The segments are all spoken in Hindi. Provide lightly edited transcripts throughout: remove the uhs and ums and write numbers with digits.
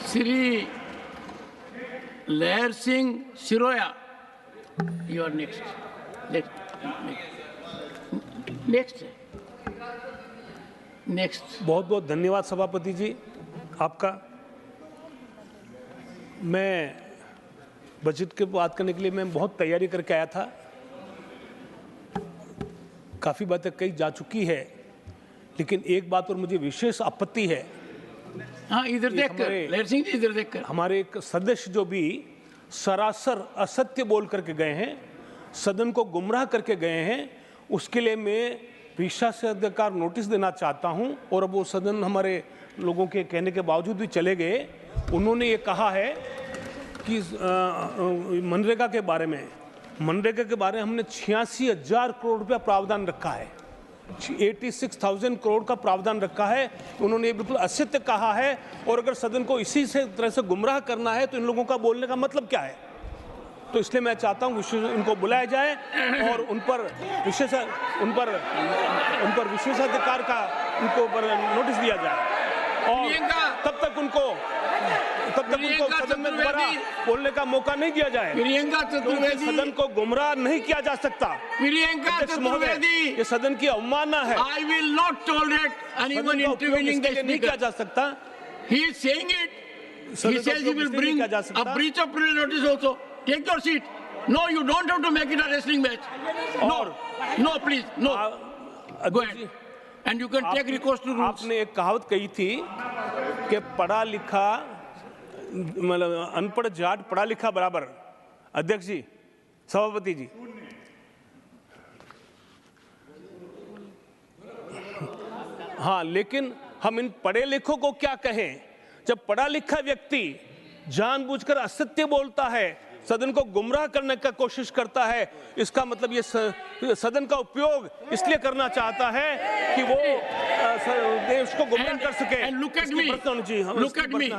Sri Lair Singh Siroya, you are next. Next. बहुत बहुत धन्यवाद सभापति जी आपका। मैं बजट की बात करने के लिए मैं बहुत तैयारी करके आया था। काफ़ी बातें कही जा चुकी है, लेकिन एक बात और मुझे विशेष आपत्ति है। हाँ, इधर देख कर, लहर सिंह जी इधर देख कर। हमारे एक सदस्य जो भी सरासर असत्य बोल करके गए हैं, सदन को गुमराह करके गए हैं, उसके लिए मैं विशेषाधिकार नोटिस देना चाहता हूं। और अब वो सदन हमारे लोगों के कहने के बावजूद भी चले गए। उन्होंने ये कहा है कि मनरेगा के बारे में हमने 86,000 करोड़ रुपया प्रावधान रखा है, 86,000 करोड़ का प्रावधान रखा है। उन्होंने बिल्कुल असत्य कहा है। और अगर सदन को इसी से तरह से गुमराह करना है तो इन लोगों का बोलने का मतलब क्या है? तो इसलिए मैं चाहता हूं इनको बुलाया जाए और उन पर विशेषाधिकार का नोटिस दिया जाए और तब तक उनको सदन में दोबारा बोलने का मौका नहीं दिया जाए। प्रियंका चतुर्वेदी, सदन को गुमराह नहीं किया जा सकता। प्रियंका चतुर्वेदी, ये सदन की अवमानना है। I will not tolerate anyone intervening the नहीं किया speaker. जा सकता। He is saying it. He says he will bring a breach of privilege notice also. Take your seat. No, you don't have to make it a wrestling match. No, please, no. Go ahead. And you can take recourse to rules. आपने एक कहावत कही थी कि पढ़ा लिखा मतलब अनपढ़ जाट पढ़ा लिखा बराबर। अध्यक्ष जी, सभापति जी, हाँ, लेकिन हम इन पढ़े लिखों को क्या कहें जब पढ़ा लिखा व्यक्ति जानबूझकर असत्य बोलता है, सदन को गुमराह करने का कोशिश करता है। इसका मतलब ये सदन का उपयोग इसलिए करना चाहता है कि वो देश को गुमराह कर सके। Look at me. Look at me.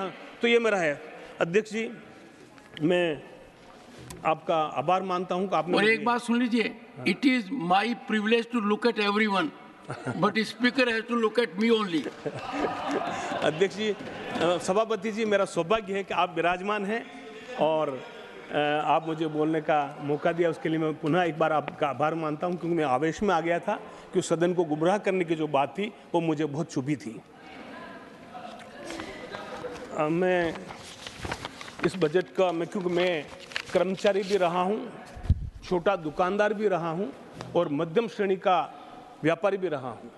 तो ये मेरा है। अध्यक्ष जी, मैं आपका आभार मानता हूं कि आपने। और एक बात सुन लीजिए, it is my privilege to look at everyone, but speaker has to look at me only. अध्यक्ष जी, सभापति जी, मेरा सौभाग्य है कि आप विराजमान हैं और आप मुझे बोलने का मौका दिया, उसके लिए मैं पुनः एक बार आपका आभार मानता हूं, क्योंकि मैं आवेश में आ गया था कि सदन को गुमराह करने की जो बात थी वो मुझे बहुत चुभी थी। मैं इस बजट का क्योंकि मैं कर्मचारी भी रहा हूं, छोटा दुकानदार भी रहा हूं और मध्यम श्रेणी का व्यापारी भी रहा हूं,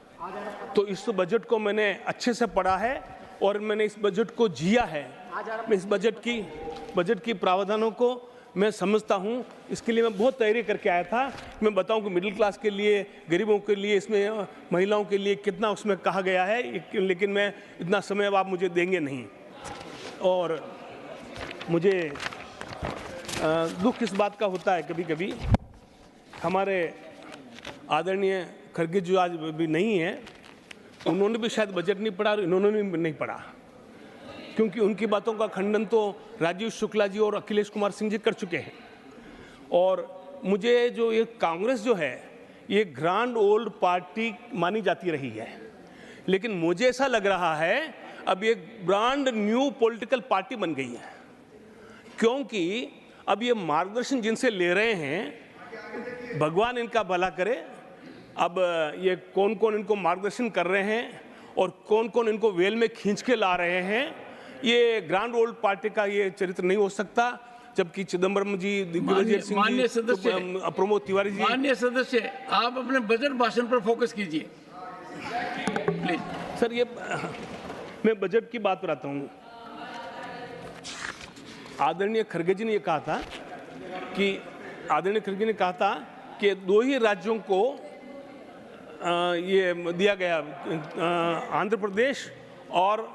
तो इस बजट को मैंने अच्छे से पढ़ा है और मैंने इस बजट को जिया है। मैं इस बजट की प्रावधानों को मैं समझता हूं। इसके लिए मैं बहुत तैयारी करके आया था। मैं बताऊं कि मिडिल क्लास के लिए, गरीबों के लिए, इसमें महिलाओं के लिए कितना उसमें कहा गया है, लेकिन मैं इतना समय अब आप मुझे देंगे नहीं। और मुझे दुख इस बात का होता है कभी कभी, हमारे आदरणीय खड़गे जो आज भी नहीं है, उन्होंने भी शायद बजट नहीं पढ़ा और इन्होंने भी नहीं पढ़ा, क्योंकि उनकी बातों का खंडन तो राजीव शुक्ला जी और अखिलेश कुमार सिंह जी कर चुके हैं। और मुझे जो ये कांग्रेस जो है, ये ग्रांड ओल्ड पार्टी मानी जाती रही है, लेकिन मुझे ऐसा लग रहा है अब ये ब्रांड न्यू पॉलिटिकल पार्टी बन गई है, क्योंकि अब ये मार्गदर्शन जिनसे ले रहे हैं, भगवान इनका भला करे। अब ये कौन कौन इनको मार्गदर्शन कर रहे हैं और कौन कौन इनको वेल में खींच के ला रहे हैं, ये ग्रांड ओल्ड पार्टी का ये चरित्र नहीं हो सकता। जबकि चिदम्बरम जी, दिग्विजय सिंह जी, प्रमोद तिवारी जी, माननीय सदस्य, आप अपने बजट भाषण पर फोकस कीजिए प्लीज। सर, ये मैं बजट की बात पर आता हूँ। आदरणीय खड़गे जी ने कहा था कि 2 ही राज्यों को ये दिया गया, आंध्र प्रदेश और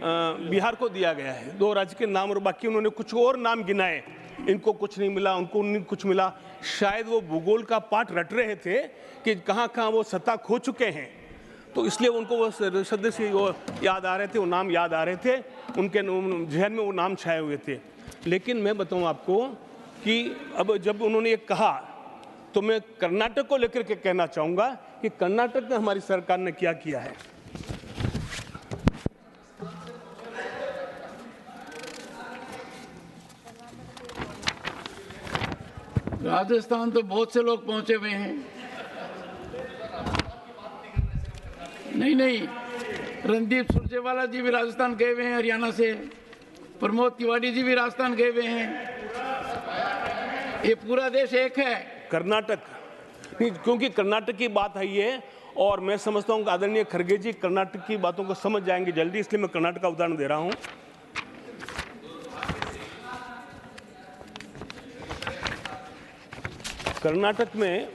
बिहार को दिया गया है, 2 राज्य के नाम, और बाकी उन्होंने कुछ और नाम गिनाए। इनको कुछ नहीं मिला, उनको नहीं कुछ मिला। शायद वो भूगोल का पाठ रट रहे थे कि कहाँ कहाँ वो सत्ता खो चुके हैं, तो इसलिए उनको वो सदस्य वो याद आ रहे थे, वो नाम याद आ रहे थे, उनके जहन में वो नाम छाए हुए थे। लेकिन मैं बताऊं आपको कि अब जब उन्होंने ये कहा तो मैं कर्नाटक को लेकर के कहना चाहूँगा कि कर्नाटक में हमारी सरकार ने क्या किया है। राजस्थान तो बहुत से लोग पहुंचे हुए हैं। नहीं, रणदीप सुरजेवाला जी भी राजस्थान गए हुए हैं हरियाणा से, प्रमोद तिवारी जी भी राजस्थान गए हुए हैं। ये पूरा देश एक है। कर्नाटक नहीं, क्योंकि कर्नाटक की बात है ये, और मैं समझता हूँ कि आदरणीय खड़गे जी कर्नाटक की बातों को समझ जाएंगे जल्दी, इसलिए मैं कर्नाटक का उदाहरण दे रहा हूँ। कर्नाटक में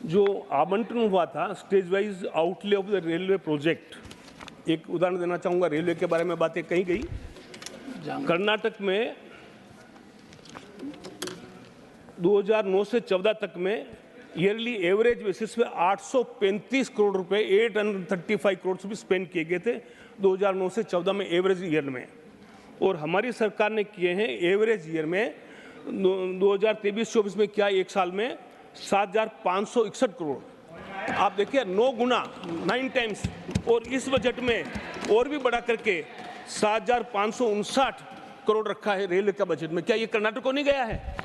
जो आवंटन हुआ था stage wise outlay of the railway project, एक उदाहरण देना चाहूँगा। रेलवे के बारे में बातें कही गई। कर्नाटक में 2009 से 14 तक में ईयरली एवरेज बेसिस पे 835 करोड़ रुपए 835 करोड़ भी स्पेंड किए गए थे 2009 से 14 में एवरेज ईयर में। और हमारी सरकार ने किए हैं एवरेज ईयर में 2023-24 में क्या एक साल में 7,561 करोड़। आप देखिए 9 गुना 9 टाइम्स, और इस बजट में और भी बढ़ा करके 7,559 करोड़ रखा है रेलवे का बजट में। क्या ये कर्नाटक को नहीं गया है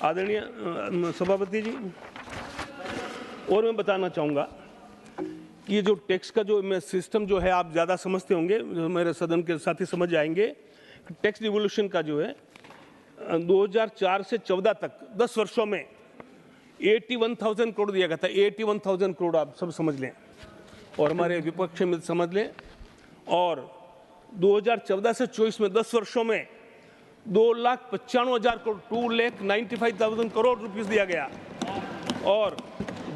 आदरणीय सभापति जी? और मैं बताना चाहूँगा कि ये जो टैक्स का जो सिस्टम जो है आप ज़्यादा समझते होंगे, मेरे सदन के साथी समझ जाएंगे। टैक्स रिवोल्यूशन का जो है 2004 से 14 तक 10 वर्षों में 81,000 करोड़ दिया गया था। 81,000 करोड़ आप सब समझ लें और हमारे विपक्ष में समझ लें। और 2014 से 24 में 10 वर्षों में 2,95,000 करोड़ 2,95,000 करोड़ रुपीस दिया गया। और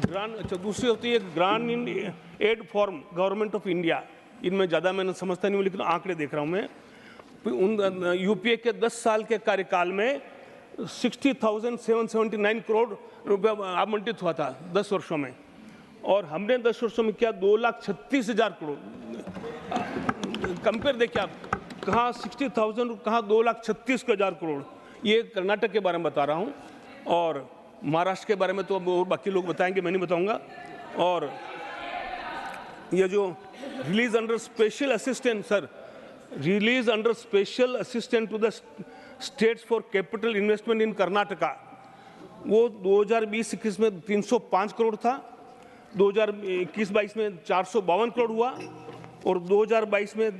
दूसरी होती है grant in aid form government of India. इनमें ज़्यादा मैंने समझता नहीं हूँ, लेकिन आंकड़े देख रहा हूँ मैं। उन यूपीए के 10 साल के कार्यकाल में 60,779 करोड़ रुपया आवंटित हुआ था 10 वर्षों में, और हमने 10 वर्षों में किया 2,36,000 करोड़। कंपेयर देखिए आप, कहाँ 60,000 कहाँ 2,36,000 करोड़। ये कर्नाटक के बारे में बता रहा हूँ, और महाराष्ट्र के बारे में तो और बाकी लोग बताएंगे, मैं नहीं बताऊंगा। और ये जो release under special assistant sir, release under special assistant to the states for capital investment in Karnataka, वो 2020-21 में 305 करोड़ था, 2021-22 में 452 करोड़ हुआ, और 2022 में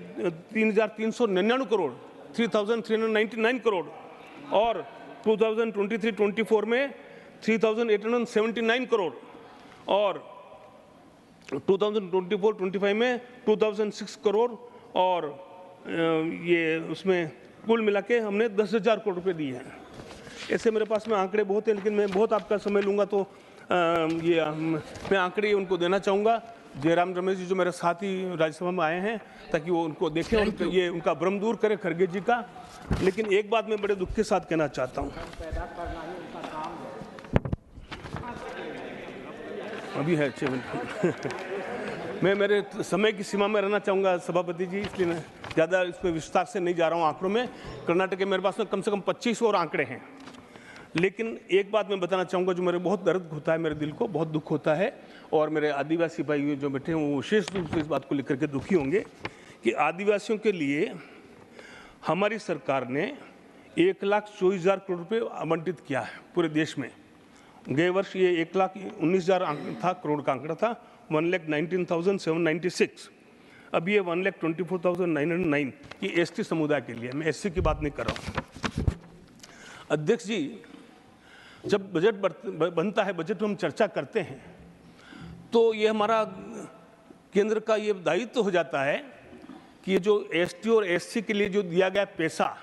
3,399 करोड़ 3,399 करोड़, और 2023-24 में 3,879 करोड़, और 2024-25 में 2,006 करोड़, और ये उसमें कुल मिला के हमने 10,000 करोड़ रुपए दिए हैं। ऐसे मेरे पास में आंकड़े बहुत हैं, लेकिन मैं बहुत आपका समय लूँगा तो मैं आंकड़े उनको देना चाहूँगा। जयराम रमेश जी जो मेरे साथी राज्यसभा में आए हैं, ताकि वो उनको देखें और ये उनका भ्रम दूर करे खड़गे जी का। लेकिन एक बात मैं बड़े दुख के साथ कहना चाहता हूँ, अभी है 6 मिनट मैं मेरे समय की सीमा में रहना चाहूँगा सभापति जी, इसलिए मैं ज़्यादा इस पर विस्तार से नहीं जा रहा हूँ आंकड़ों में। कर्नाटक के मेरे पास में कम से कम 25 और आंकड़े हैं। लेकिन एक बात मैं बताना चाहूँगा जो मेरे बहुत दर्द होता है, मेरे दिल को बहुत दुख होता है, और मेरे आदिवासी भाई जो बैठे हैं वो विशेष रूप से इस बात को लेकर के दुखी होंगे कि आदिवासियों के लिए हमारी सरकार ने 1,24,000 करोड़ रुपये आवंटित किया है पूरे देश में। गए वर्ष ये 1,19,000 था, करोड़ का आंकड़ा था, 1,19,796। अब ये 1,24,909 ये एसटी समुदाय के लिए, मैं एससी की बात नहीं कर रहा हूँ। अध्यक्ष जी, जब बजट बनता है, बजट में हम चर्चा करते हैं, तो ये हमारा केंद्र का ये दायित्व तो हो जाता है कि ये जो एसटी और एससी के लिए जो दिया गया पैसा,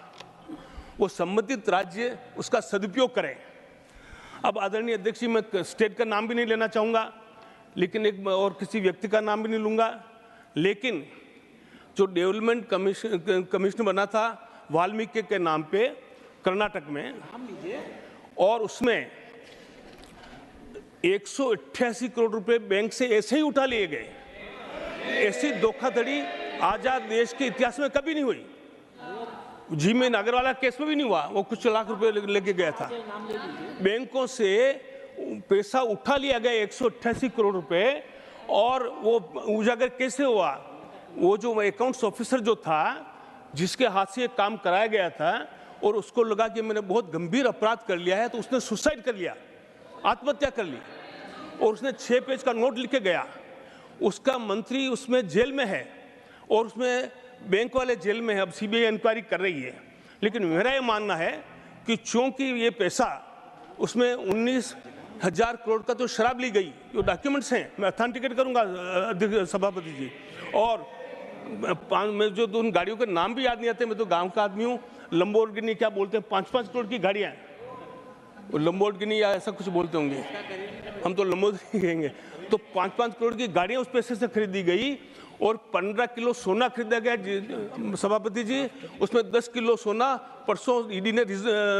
वो संबंधित राज्य उसका सदुपयोग करें। अब आदरणीय अध्यक्ष जी, मैं स्टेट का नाम भी नहीं लेना चाहूँगा, लेकिन एक और किसी व्यक्ति का नाम भी नहीं लूँगा, लेकिन जो डेवलपमेंट कमिश्नर बना था वाल्मीकि के नाम पे कर्नाटक में, और उसमें 188 करोड़ रुपए बैंक से ऐसे ही उठा लिए गए। ऐसी धोखाधड़ी आजाद देश के इतिहास में कभी नहीं हुई। जीमेन अग्रवाल केस में भी नहीं हुआ, वो कुछ लाख रुपए लेके गया था। बैंकों से पैसा उठा लिया गया 188 करोड़ रुपए, और वो उजागर कैसे हुआ? वो जो अकाउंट्स ऑफिसर जो था, जिसके हाथ से काम कराया गया था, और उसको लगा कि मैंने बहुत गंभीर अपराध कर लिया है, तो उसने सुसाइड कर लिया, आत्महत्या कर ली। और उसने 6 पेज का नोट लिख के गया। उसका मंत्री उसमें जेल में है और उसमें बैंक वाले जेल में है। अब सीबीआई इंक्वायरी कर रही है। लेकिन मेरा ये मानना है कि चूंकि ये पैसा उसमें 19,000 करोड़ का तो शराब ली गई, जो डॉक्यूमेंट्स हैं, मैं अथेंटिकेट करूंगा सभापति जी। और मैं जो उन गाड़ियों के नाम भी याद नहीं आते, मैं तो गांव का आदमी हूँ। लंबोर्गिनी क्या बोलते हैं, 5-5 करोड़ की गाड़ियाँ, लंबोर्गिनी या ऐसा कुछ बोलते होंगे, हम तो लंबोर्गिनी कहेंगे। तो 5-5 करोड़ की गाड़ियाँ उस पैसे से खरीदी गई और 15 किलो सोना खरीदा गया सभापति जी। उसमें 10 किलो सोना परसों ईडी ने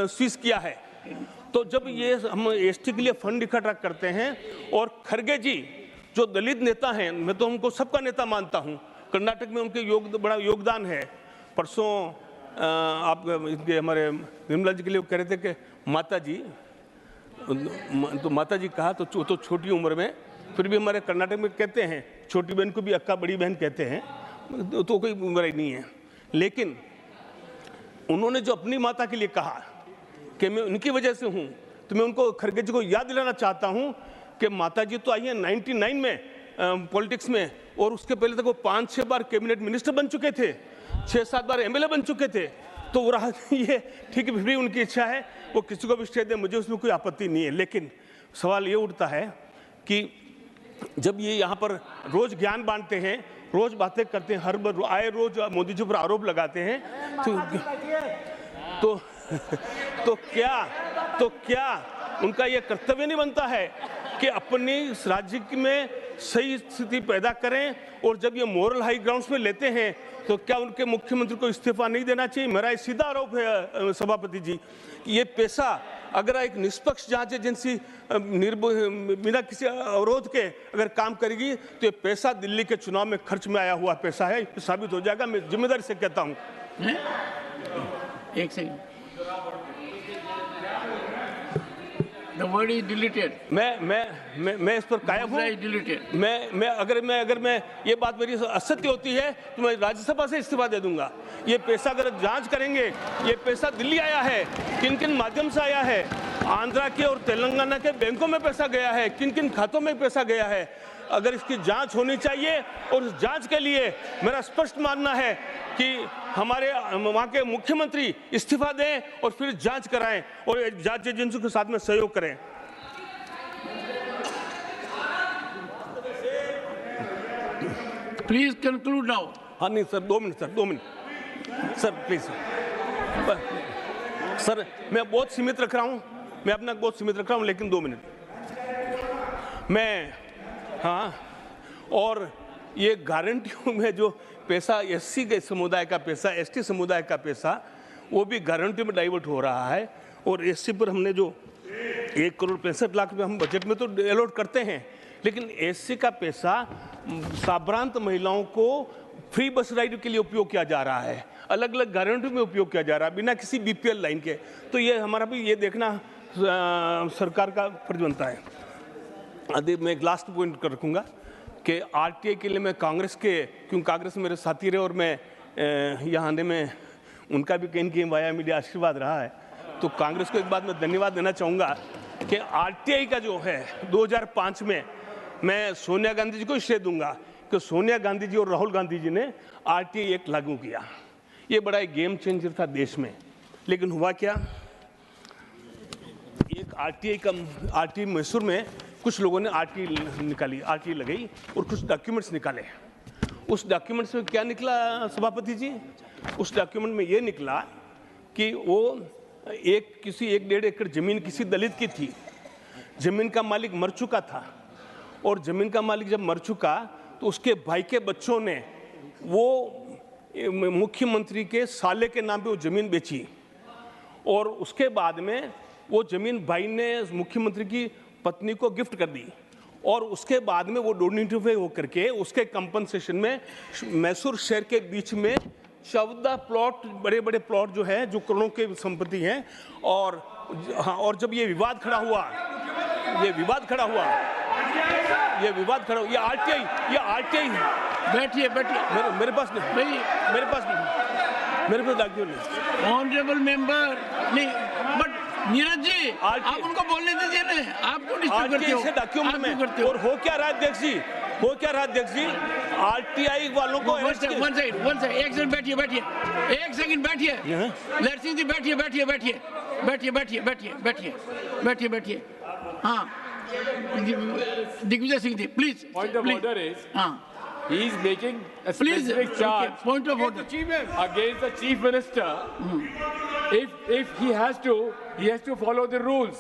सीज किया है। तो जब ये हम एसटी के लिए फंड इकट्ठा करते हैं, और खरगे जी जो दलित नेता हैं, मैं तो उनको सबका नेता मानता हूँ, कर्नाटक में उनके बड़ा योगदान है। परसों आप हमारे निर्मला जी के लिए कह रहे थे कि माता जी, तो माता जी कहा तो छोटी उम्र में, फिर भी हमारे कर्नाटक में कहते हैं छोटी बहन को भी अक्का, बड़ी बहन कहते हैं, तो कोई बुराई नहीं है। लेकिन उन्होंने जो अपनी माता के लिए कहा कि मैं उनकी वजह से हूँ, तो मैं उनको, खरगे जी को याद दिलाना चाहता हूँ कि माता जी तो आई हैं 99 में पॉलिटिक्स में, और उसके पहले तक वो 5-6 बार कैबिनेट मिनिस्टर बन चुके थे, 6-7 बार एमएलए बन चुके थे। तो वो रहा, ये ठीक है, फिर भी उनकी इच्छा है, वो किसी को भी स्टे दे, मुझे उसमें कोई आपत्ति नहीं है। लेकिन सवाल ये उठता है कि जब ये यहाँ पर रोज ज्ञान बांटते हैं, रोज बातें करते हैं, हर बार आए रोज मोदी जी पर आरोप लगाते हैं, तो क्या उनका ये कर्तव्य नहीं बनता है कि अपनी राज्य में सही स्थिति पैदा करें? और जब ये मोरल हाई ग्राउंड्स में लेते हैं, तो क्या उनके मुख्यमंत्री को इस्तीफा नहीं देना चाहिए? मेरा ये सीधा आरोप है सभापति जी, ये पैसा अगर एक निष्पक्ष जांच एजेंसी बिना किसी अवरोध के अगर काम करेगी, तो ये पैसा दिल्ली के चुनाव में खर्च में आया हुआ पैसा है, साबित हो जाएगा। मैं जिम्मेदारी से कहता हूँ। एक second, The word is deleted. मैं इस पर कायम हूँ। Deleted. अगर मैं ये बात मेरी असत्य होती है तो मैं राज्यसभा से इस्तीफा दे दूंगा। ये पैसा अगर जांच करेंगे, ये पैसा दिल्ली आया है, किन किन माध्यम से आया है, आंध्रा के और तेलंगाना के बैंकों में पैसा गया है, किन किन खातों में पैसा गया है, अगर इसकी जांच होनी चाहिए। और उस जांच के लिए मेरा स्पष्ट मानना है कि हमारे वहाँ के मुख्यमंत्री इस्तीफा दें और फिर जांच कराएं और जांच एजेंसियों के साथ में सहयोग करें। Please conclude now. हाँ नहीं sir, 2 minute sir please sir, मैं बहुत सीमित रख रहा हूँ, मैं अपना बहुत सीमित रख रहा हूँ, लेकिन 2 मिनट मैं, हाँ। और ये गारंटियों में जो पैसा, एससी के समुदाय का पैसा, एसटी समुदाय का पैसा, वो भी गारंटी में डाइवर्ट हो रहा है। और एससी पर हमने जो 1 करोड़ 65 लाख रुपये हम बजट में तो अलॉट करते हैं, लेकिन एससी का पैसा साभ्रांत महिलाओं को फ्री बस राइड के लिए उपयोग किया जा रहा है, अलग अलग गारंटी में उपयोग किया जा रहा है, बिना किसी बीपीएल लाइन के। तो ये हमारा भी ये देखना सरकार का फर्ज बनता है। अभी मैं एक लास्ट पॉइंट कर रखूँगा कि आरटीआई के लिए मैं कांग्रेस के, क्योंकि कांग्रेस मेरे साथी रहे और मैं यहाँ आने में उनका भी कहीं न कहीं वाया मीडिया आशीर्वाद रहा है, तो कांग्रेस को एक बात मैं धन्यवाद देना चाहूँगा कि आरटीआई का जो है 2005 में मैं सोनिया गांधी जी को श्रेय दूंगा कि सोनिया गांधी जी और राहुल गांधी जी ने आरटीआई एक्ट लागू किया। ये बड़ा एक गेम चेंजर था देश में। लेकिन हुआ क्या, एक आरटीआई मैसूर में कुछ लोगों ने आरटीआई निकाली, आरटीआई लगाई और कुछ डॉक्यूमेंट्स निकाले। उस डॉक्यूमेंट्स में क्या निकला सभापति जी? उस डॉक्यूमेंट में ये निकला कि वो किसी 1-1.5 एकड़ जमीन किसी दलित की थी, जमीन का मालिक मर चुका था, और जमीन का मालिक जब मर चुका तो उसके भाई के बच्चों ने वो मुख्यमंत्री के साले के नाम पे वो जमीन बेची, और उसके बाद में वो जमीन भाई ने मुख्यमंत्री की पत्नी को गिफ्ट कर दी, और उसके बाद में वो डोनेटिव होकर के उसके कंपनसेशन में मैसूर शहर के बीच में 14 प्लॉट, बड़े बड़े प्लॉट जो है, जो करोड़ों के संपत्ति हैं। और जब ये विवाद खड़ा हुआ, ये आरटीआई बैठिए मेरे पास नहीं। मेरे पास डॉक्यूमेंट नहीं। ऑनरेबल मेंबर नहीं, बट नीरज जी आप उनको बोलने दीजिए ना, आप क्यों डिस्टर्ब करते हो? डॉक्यूमेंट में और हो क्या रहा है अध्यक्ष जी, हो क्या रहा अध्यक्ष जी, आरटीआई वालों को वन सेकंड एक सेकंड बैठिए बैठिए, एक सेकंड बैठिए, लहर सिंह जी बैठिए बैठिए बैठिए बैठिए बैठिए बैठिए बैठिए बैठिए बैठिए। हाँ Digvijay Singh ji please. Point of order is, हाँ he is making a Please, specific okay, charge point of order. against the chief minister. If he has to follow the rules,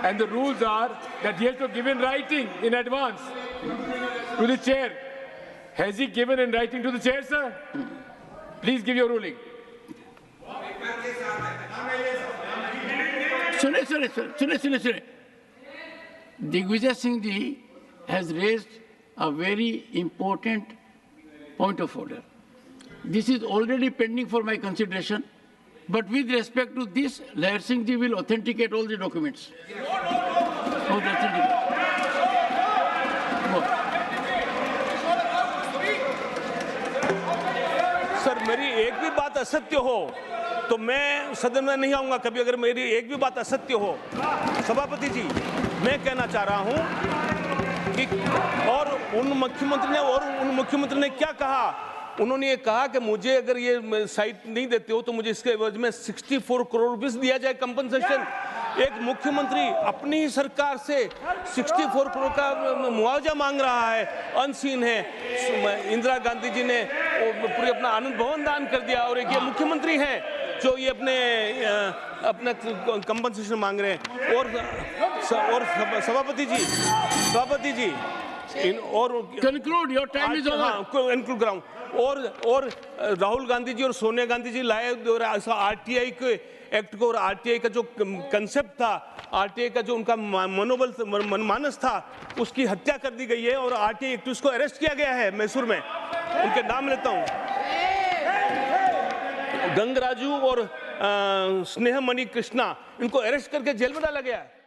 and the rules are that he has to give in writing in advance to the chair. Has he given in writing to the chair, sir? Please give your ruling. सुने। Digvijay Singh ji has raised a very important point of order. This is already pending for my consideration, but with respect to this, Lehar Singh ji will authenticate all the documents. Sir मेरी एक भी बात असत्य हो तो मैं सदन में नहीं आऊंगा कभी, अगर मेरी एक भी बात असत्य हो। सभापति जी मैं कहना चाह रहा हूं कि और उन मुख्यमंत्री ने क्या कहा, उन्होंने ये कहा कि मुझे अगर ये साइट नहीं देते हो तो मुझे इसके एवज में 64 करोड़ रुपए दिया जाए कंपनसेशन। एक मुख्यमंत्री अपनी ही सरकार से 64 करोड़ का मुआवजा मांग रहा है, अनसीन है। इंदिरा गांधी जी ने पूरी अपना आनंद भवन दान कर दिया और एक ये मुख्यमंत्री हैं जो ये अपने कंपनसेशन मांग रहे हैं। और सभापति जी Conclude, your time is over. हाँ, कंक्लूड कराऊं। और राहुल गांधी जी और सोनिया गांधी जी लाए आरटीआई के एक्ट को, और आरटीआई का जो कंसेप्ट था, आरटीआई का जो उनका मनोबल मनमानस था, उसकी हत्या कर दी गई है और आरटीआई एक्टिविस्ट को अरेस्ट किया गया है मैसूर में। उनके नाम लेता हूं, गंगराजू और स्नेहमणि कृष्णा, इनको अरेस्ट करके जेल में डाला गया है।